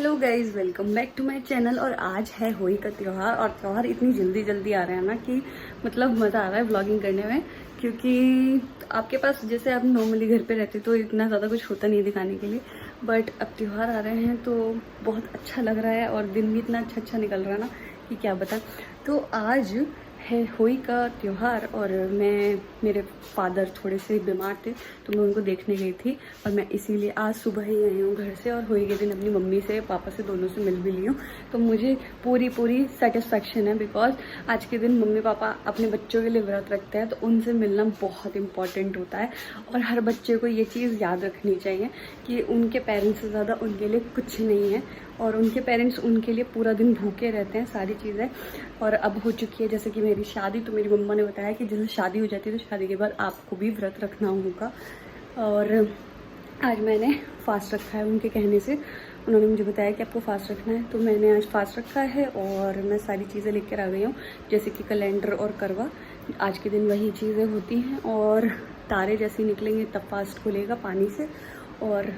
Hello guys, welcome back to my channel. और आज है होली का त्यौहार और त्यौहार इतनी जल्दी जल्दी आ रहा है ना कि मतलब मज़ा आ रहा है व्लॉगिंग करने में। क्योंकि आपके पास जैसे आप नॉर्मली घर पे रहते तो इतना ज़्यादा कुछ होता नहीं दिखाने के लिए, बट अब त्यौहार आ रहे हैं तो बहुत अच्छा लग रहा है और दिन भी इतना अच्छा निकल रहा है ना कि क्या बता। तो आज है होली का त्यौहार और मेरे फादर थोड़े से बीमार थे तो मैं उनको देखने गई थी और मैं इसीलिए आज सुबह ही आई हूँ घर से। और होली के दिन अपनी मम्मी से पापा से दोनों से मिल भी ली हूँ, तो मुझे पूरी सेटिस्फेक्शन है। बिकॉज आज के दिन मम्मी पापा अपने बच्चों के लिए व्रत रखते हैं तो उनसे मिलना बहुत इंपॉर्टेंट होता है। और हर बच्चे को ये चीज़ याद रखनी चाहिए कि उनके पेरेंट्स से ज़्यादा उनके लिए कुछ नहीं है और उनके पेरेंट्स उनके लिए पूरा दिन भूखे रहते हैं सारी चीज़ें। और अब हो चुकी है जैसे कि मेरी शादी, तो मेरी मम्मा ने बताया कि जैसे शादी हो जाती है तो शादी के बाद आपको भी व्रत रखना होगा। और आज मैंने फास्ट रखा है उनके कहने से। उन्होंने मुझे बताया कि आपको फास्ट रखना है तो मैंने आज फास्ट रखा है और मैं सारी चीज़ें लेकर आ गई हूँ जैसे कि कैलेंडर और करवा। आज के दिन वही चीज़ें होती हैं और तारे जैसे निकलेंगे तब फास्ट खुलेगा पानी से। और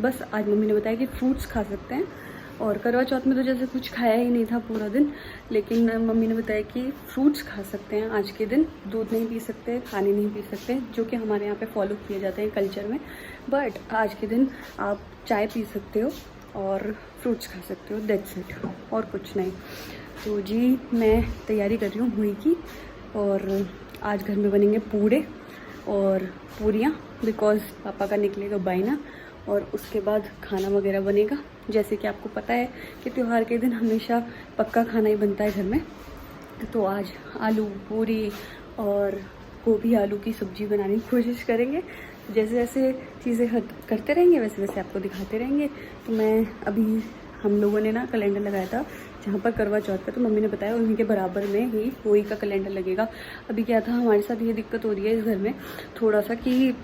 बस आज मम्मी ने बताया कि फ्रूट्स खा सकते हैं। और करवा चौथ में तो जैसे कुछ खाया ही नहीं था पूरा दिन, लेकिन मम्मी ने बताया कि फ्रूट्स खा सकते हैं आज के दिन। दूध नहीं पी सकते, पानी नहीं पी सकते, जो कि हमारे यहाँ पे फॉलो किए जाते हैं कल्चर में। बट आज के दिन आप चाय पी सकते हो और फ्रूट्स खा सकते हो, दैट्स इट, और कुछ नहीं। तो जी मैं तैयारी कर रही हूँ होली की और आज घर में बनेंगे पूड़े और पूरियाँ बिकॉज पापा का निकलेगा बाइना। और उसके बाद खाना वगैरह बनेगा। जैसे कि आपको पता है कि त्यौहार के दिन हमेशा पक्का खाना ही बनता है घर में। तो आज आलू पूरी और गोभी आलू की सब्जी बनाने की कोशिश करेंगे। जैसे जैसे चीज़ें करते रहेंगे वैसे वैसे आपको दिखाते रहेंगे। तो मैं अभी हम लोगों ने ना कैलेंडर लगाया था जहाँ पर करवा चौथ का, तो मम्मी ने बताया उन्हीं के बराबर में ही होली का कैलेंडर लगेगा। अभी क्या था, हमारे साथ ये दिक्कत हो रही है इस घर में थोड़ा सा कि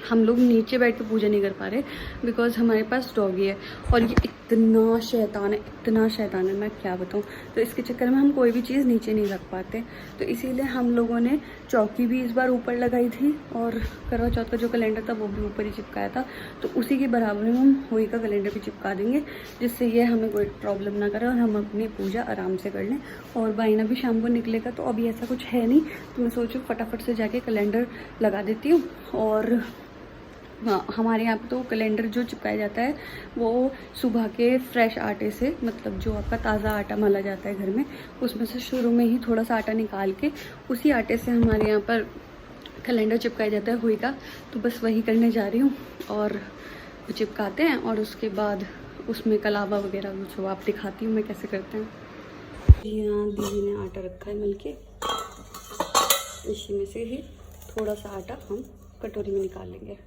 हम लोग नीचे बैठ के पूजा नहीं कर पा रहे बिकॉज हमारे पास डॉगी है और ये इतना शैतान है मैं क्या बताऊँ। तो इसके चक्कर में हम कोई भी चीज़ नीचे नहीं रख पाते। तो इसीलिए हम लोगों ने चौकी भी इस बार ऊपर लगाई थी और करवा चौथ का जो कैलेंडर था वो भी ऊपर ही चिपकाया था। तो उसी के बराबर में हम होली का कैलेंडर भी चिपका देंगे जिससे ये हमें कोई प्रॉब्लम ना करे और हम अपनी पूजा आराम से कर लें। और बाइना भी शाम को निकलेगा तो अभी ऐसा कुछ है नहीं, तो मैं सोचूँ फटाफट से जाके कैलेंडर लगा देती हूँ। और हाँ, हमारे यहाँ पे तो कैलेंडर जो चिपकाया जाता है वो सुबह के फ्रेश आटे से, मतलब जो आपका ताज़ा आटा मला जाता है घर में उसमें से शुरू में ही थोड़ा सा आटा निकाल के उसी आटे से हमारे यहाँ पर कैलेंडर चिपकाया जाता है होली का। तो बस वही करने जा रही हूँ और चिपकाते हैं और उसके बाद उसमें कलावा वगैरह जो आप दिखाती हूँ मैं कैसे करते हैं। यहाँ दीदी ने आटा रखा है मिल के, इसी में से ही थोड़ा सा आटा हम कटोरी में निकाल लेंगे।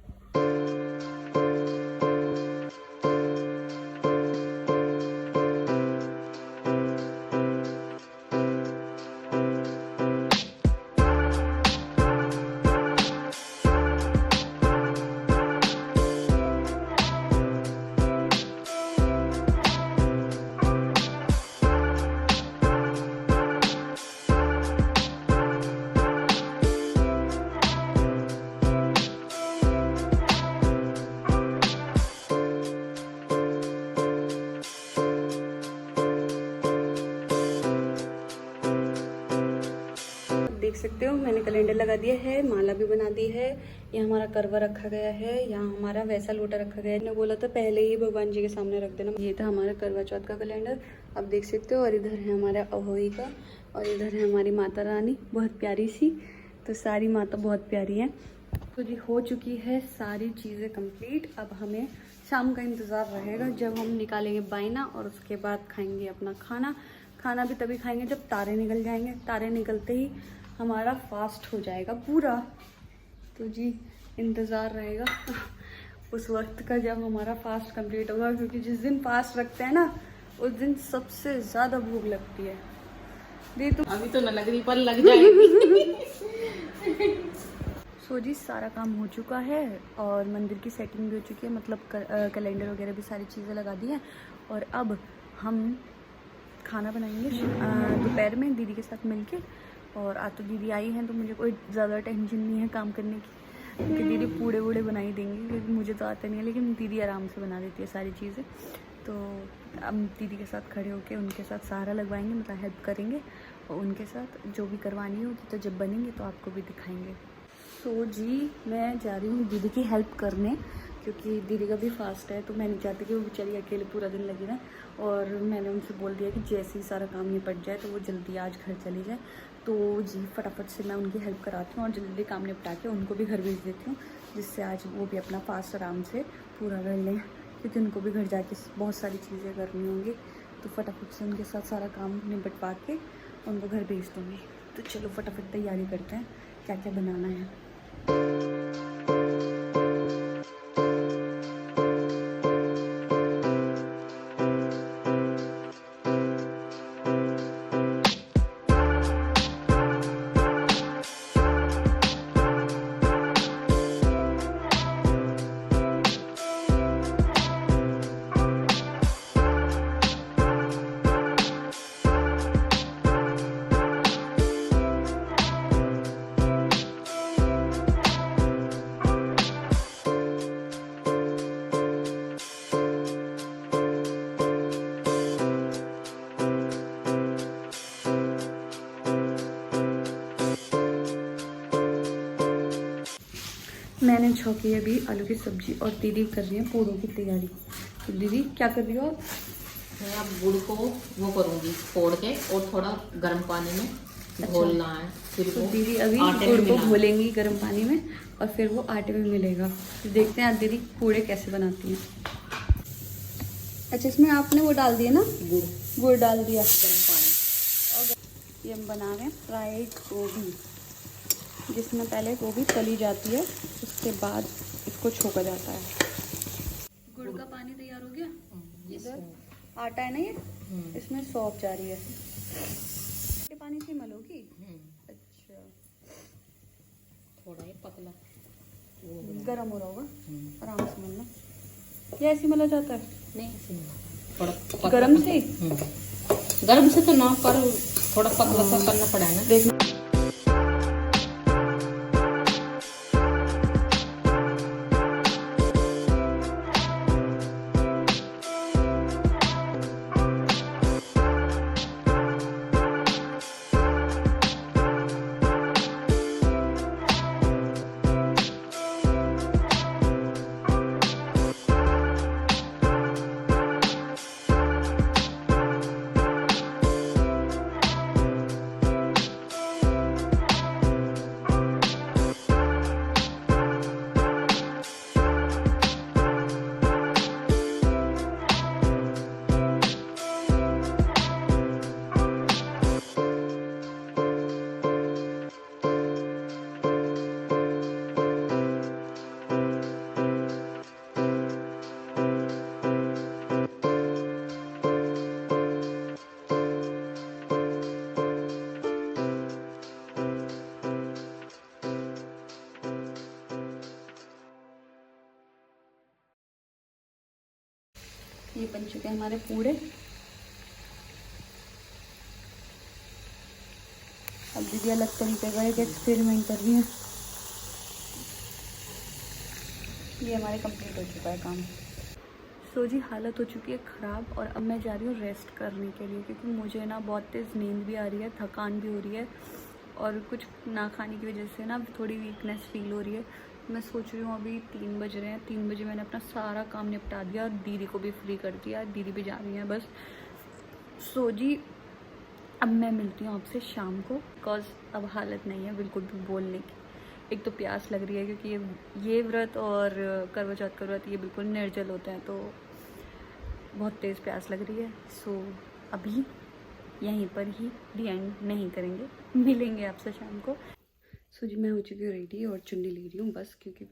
देख सकते हो मैंने कैलेंडर लगा दिया है, माला भी बना दी है। यहाँ हमारा करवा रखा गया है, यहाँ हमारा वैसा लोटा रखा गया है। मैंने बोला था पहले ही भगवान जी के सामने रख देना। ये था हमारा करवा चौथ का कैलेंडर, आप देख सकते हो। और इधर है हमारा होली का और इधर है हमारी माता रानी बहुत प्यारी सी। तो सारी माता बहुत प्यारी हैं। तो जी हो चुकी है सारी चीज़ें कंप्लीट। अब हमें शाम का इंतज़ार रहेगा जब हम निकालेंगे बाइना और उसके बाद खाएंगे अपना खाना। खाना भी तभी खाएंगे जब तारे निकल जाएंगे। तारे निकलते ही हमारा फास्ट हो जाएगा पूरा। तो जी इंतज़ार रहेगा उस वक्त का जब हमारा फास्ट कंप्लीट होगा, क्योंकि जिस दिन फास्ट रखते हैं ना उस दिन सबसे ज़्यादा भूख लगती है। दी तो अभी तो न लग रही पर लग जाएगी। सो जी सारा काम हो चुका है और मंदिर की सेटिंग भी हो चुकी है, मतलब कैलेंडर वगैरह भी सारी चीज़ें लगा दी हैं। और अब हम खाना बनाएंगे दोपहर में दीदी के साथ मिलके। और आज तो दीदी आई हैं तो मुझे कोई ज़्यादा टेंशन नहीं है काम करने की, क्योंकि दीदी पूड़े वूड़े बना ही देंगी क्योंकि मुझे तो आता नहीं है, लेकिन दीदी आराम से बना देती है सारी चीज़ें। तो अब दीदी के साथ खड़े होके उनके साथ सहारा लगवाएंगे, मतलब हेल्प करेंगे, और उनके साथ जो भी करवानी होगी तो जब बनेंगे तो आपको भी दिखाएंगे। सो जी मैं जा रही हूँ दीदी की हेल्प करने, क्योंकि दीदी का भी फास्ट है, तो मैं नहीं चाहती कि वो बेचारी अकेले पूरा दिन लगी रहे। और मैंने उनसे बोल दिया कि जैसे ही सारा काम निपट जाए तो वो जल्दी आज घर चली जाए। तो जी फटाफट से मैं उनकी हेल्प कराती हूँ और जल्दी काम निपटा के उनको भी घर भेज देती हूँ, जिससे आज वो भी अपना फास्ट आराम से पूरा कर लें, क्योंकि उनको भी घर जाके बहुत सारी चीज़ें करनी होंगी। तो फटाफट से उनके साथ सारा काम निपटवा के उनको घर भेज दूँगी। तो चलो फटाफट तैयारी करते हैं क्या क्या बनाना है। मैंने छौकी अभी आलू की सब्जी और दीदी कर रही है पूड़ों की तैयारी। तो दीदी क्या कर रही हो आप? मैं अब गुड़ को वो करूँगी फोड़ के और थोड़ा गर्म पानी में घोलना है, फिर तो वो दीदी अभी आटे में गुड़ को मिलाना। घोलेंगी गर्म पानी में और फिर वो आटे में मिलेगा। तो देखते हैं आज दीदी पूड़े कैसे बनाती हैं। अच्छा इसमें आपने वो डाल दिया ना, गुड़ डाल दिया गर्म पानी। और ये हम बना रहे हैं फ्राइड गोभी, जिसमें पहले गोभी तली जाती है, उसके बाद इसको छोका जाता है। गुड़ का पानी तैयार हो गया। इधर आटा है ना ये, इसमें सौंफ जा रही है। ये पानी से मलोगी? अच्छा थोड़ा ये पतला गरम हो रहा होगा, आराम से मलना। ये ऐसे मला जाता है? नहीं ऐसे नहीं, थोड़ा पतला गरम से? गरम से तो ना, पर थोड़ा पतला सा करना पड़ा है ना। देख ये बन चुके हैं हमारे पूड़े। अब दीदी अलग तरीके का एक एक्सपेरिमेंट कर रही है। ये हमारे कंप्लीट हो चुका है काम। सो जी हालत हो चुकी है ख़राब और अब मैं जा रही हूँ रेस्ट करने के लिए, क्योंकि मुझे ना बहुत तेज़ नींद भी आ रही है, थकान भी हो रही है और कुछ ना खाने की वजह से ना थोड़ी वीकनेस फील हो रही है। मैं सोच रही हूँ अभी 3 बज रहे हैं, 3 बजे मैंने अपना सारा काम निपटा दिया और दीदी को भी फ्री कर दिया। दीदी भी जा रही हैं बस। सो जी अब मैं मिलती हूँ आपसे शाम को, बिकॉज अब हालत नहीं है बिल्कुल भी बोलने की। एक तो प्यास लग रही है, क्योंकि ये व्रत और करवा चौथ का व्रत ये बिल्कुल निर्जल होते हैं, तो बहुत तेज़ प्यास लग रही है। सो अभी यहीं पर ही दी एंड नहीं करेंगे, मिलेंगे आपसे शाम को। सो जी मैं हो चुकी हूँ रेडी और चुन्नी ले रही हूँ बस, क्योंकि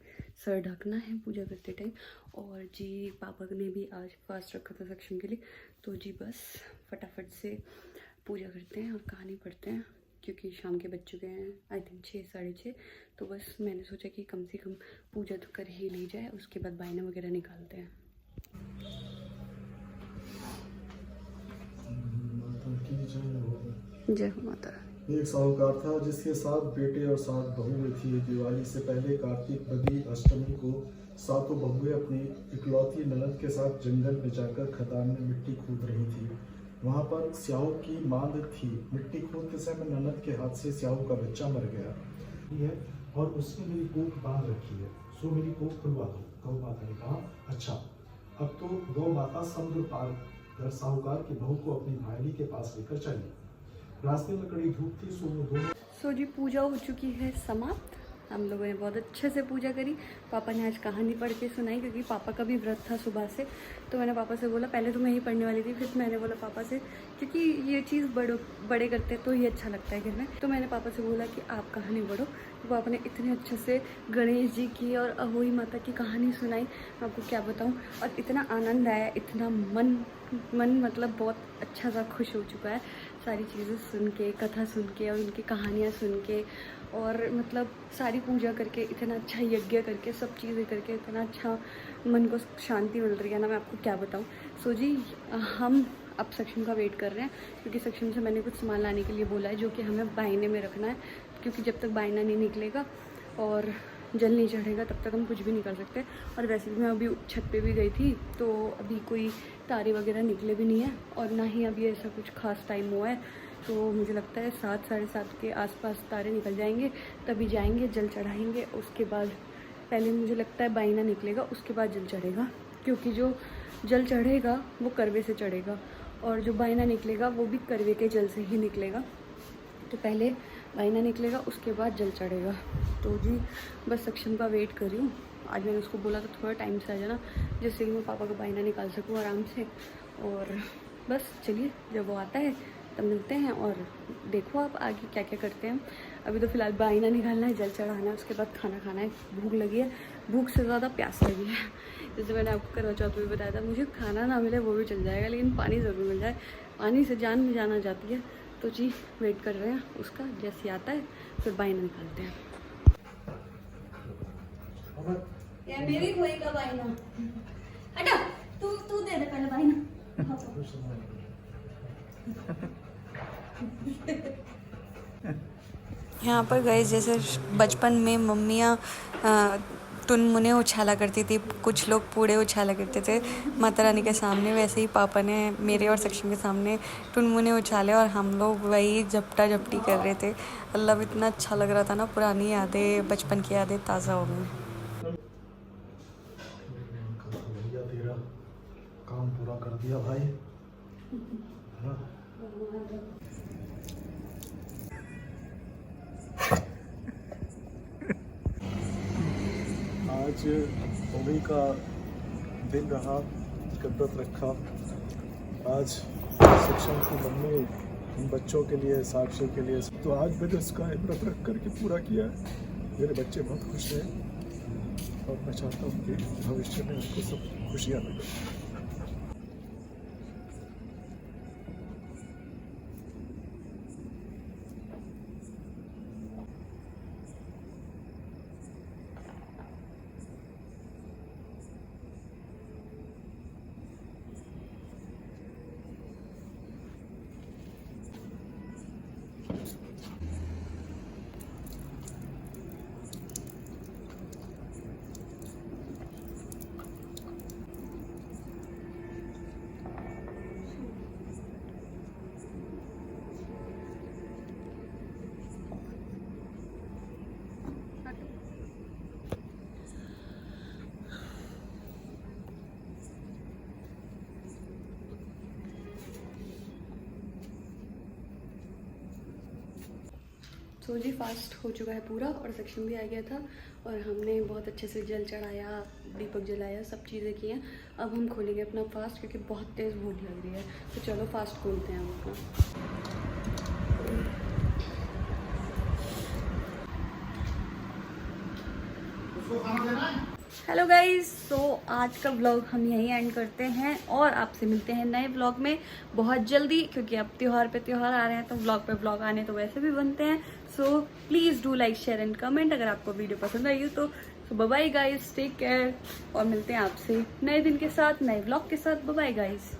सर ढकना है पूजा करते टाइम। और जी पापा ने भी आज फास्ट रखा था सेक्शन के लिए, तो जी बस फटाफट से पूजा करते हैं और कहानी पढ़ते हैं, क्योंकि शाम के बज चुके हैं आई थिंक 6 साढ़े 6। तो बस मैंने सोचा कि कम से कम पूजा तो कर ही ली जाए, उसके बाद बायना वगैरह निकालते हैं। जय हो माता। एक साहूकार था जिसके 7 बेटे और 7 बहुएं थी। दिवाली से पहले कार्तिक बदी अष्टमी को सातों बहुएं अपनी इकलौती ननद के साथ जंगल में जाकर खदान में मिट्टी खोद रही थी। वहां पर स्याहू की मांद थी। मिट्टी खोदते समय ननद के हाथ से स्याहू का बच्चा मर गया है और उसने मेरी कोख बांध रखी है, सो मेरी कोख खुलवा दो। गौ माता ने कहा, अच्छा। अब तो गौ माता समुद्र पार कर साहूकार की बहू को अपनी भाईली के पास लेकर चली। रास्ते में कड़ी धूप थी, सो वो दोनों सो जी पूजा हो चुकी है समाप्त। हम लोगों ने बहुत अच्छे से पूजा करी। पापा ने आज कहानी पढ़ के सुनाई क्योंकि पापा का भी व्रत था सुबह से। तो मैंने पापा से बोला, पहले तो मैं ही पढ़ने वाली थी, फिर मैंने बोला पापा से, क्योंकि ये चीज़ बड़े करते तो ये अच्छा लगता है घर में। तो मैंने पापा से बोला कि आप कहानी पढ़ो। तो पापा ने इतने अच्छे से गणेश जी की और अहोई माता की कहानी सुनाई, मैं आपको क्या बताऊँ। और इतना आनंद आया, इतना मन मतलब बहुत अच्छा सा खुश हो चुका है सारी चीज़ें सुन के, कथा सुन के और उनकी कहानियाँ सुन के, और मतलब सारी पूजा करके, इतना अच्छा यज्ञ करके, सब चीज़ें करके इतना अच्छा मन को शांति मिल रही है ना, मैं आपको क्या बताऊँ। सो जी हम अब सक्षम का वेट कर रहे हैं क्योंकि सक्षम से मैंने कुछ सामान लाने के लिए बोला है जो कि हमें बायने में रखना है, क्योंकि जब तक बायना नहीं निकलेगा और जल नहीं चढ़ेगा तब तक हम कुछ भी नहीं कर सकते। और वैसे भी मैं अभी छत पे भी गई थी तो अभी कोई तारे वगैरह निकले भी नहीं है और ना ही अभी ऐसा कुछ खास टाइम हुआ है। तो मुझे लगता है 7 साढ़े 7 के आसपास तारे निकल जाएंगे, तभी जाएंगे जल चढ़ाएंगे। उसके बाद पहले मुझे लगता है बायना निकलेगा, उसके बाद जल चढ़ेगा, क्योंकि जो जल चढ़ेगा वो करवे से चढ़ेगा और जो बायना निकलेगा वो भी करवे के जल से ही निकलेगा। तो पहले बायना निकलेगा, उसके बाद जल चढ़ेगा। तो जी बस सक्षम का वेट कर रही हूँ। आज मैंने उसको बोला था थोड़ा टाइम से आ जाना, जिससे कि मैं पापा का बायना निकाल सकूँ आराम से। और बस चलिए जब वो आता है तब मिलते हैं और देखो आप आगे क्या क्या करते हैं। अभी तो फ़िलहाल बायना निकालना है, जल चढ़ाना है, उसके बाद खाना खाना है। भूख लगी है, भूख से ज़्यादा प्यास लगी है। जैसे मैंने आपको करवा चौथ में बताया था, मुझे खाना ना मिले वो भी चल जाएगा, लेकिन पानी ज़रूर मिल जाए। पानी से जान में जाना जाती है। तो जी वेट कर रहे हैं उसका, जैसे आता है फिर बायना निकालते हैं। यार मेरी कोई का बायना हटा, तू दे दे पहले बायना। यहाँ पर गए जैसे बचपन में मम्मियाँ टुनमुने उछाला करती थी, कुछ लोग पूड़े उछाला करते थे माता रानी के सामने, वैसे ही पापा ने मेरे और सक्षम के सामने टुनमुने उछाले और हम लोग वही झपटा झपटी कर रहे थे। अल्लाह इतना अच्छा लग रहा था ना, पुरानी यादें, बचपन की यादें ताज़ा हो गई। तेरा काम पूरा कर दिया भाई, है ना? आज होली का दिन रहा, व्रत रखा। आज सक्षम की मम्मी उन बच्चों के लिए, साक्षी के लिए, तो आज मैंने उसका व्रत रख करके पूरा किया है। मेरे बच्चे बहुत खुश हैं और मैं चाहता हूँ कि भविष्य में उनको सब खुशियाँ मिलें। तो जी फास्ट हो चुका है पूरा और सक्षम भी आ गया था और हमने बहुत अच्छे से जल चढ़ाया, दीपक जलाया, सब चीज़ें की हैं। अब हम खोलेंगे अपना फास्ट क्योंकि बहुत तेज़ भूख लग रही है। तो चलो फास्ट खोलते हैं हम अपना। हेलो गाइस, सो आज का व्लॉग हम यहीं एंड करते हैं और आपसे मिलते हैं नए व्लॉग में बहुत जल्दी, क्योंकि अब त्यौहार पे त्यौहार आ रहे हैं तो व्लॉग पे व्लॉग आने तो वैसे भी बनते हैं। So please do like, share and comment अगर आपको वीडियो पसंद आई तो। Bye bye guys, take care और मिलते हैं आपसे नए दिन के साथ, नए व्लॉग के साथ। Bye bye guys.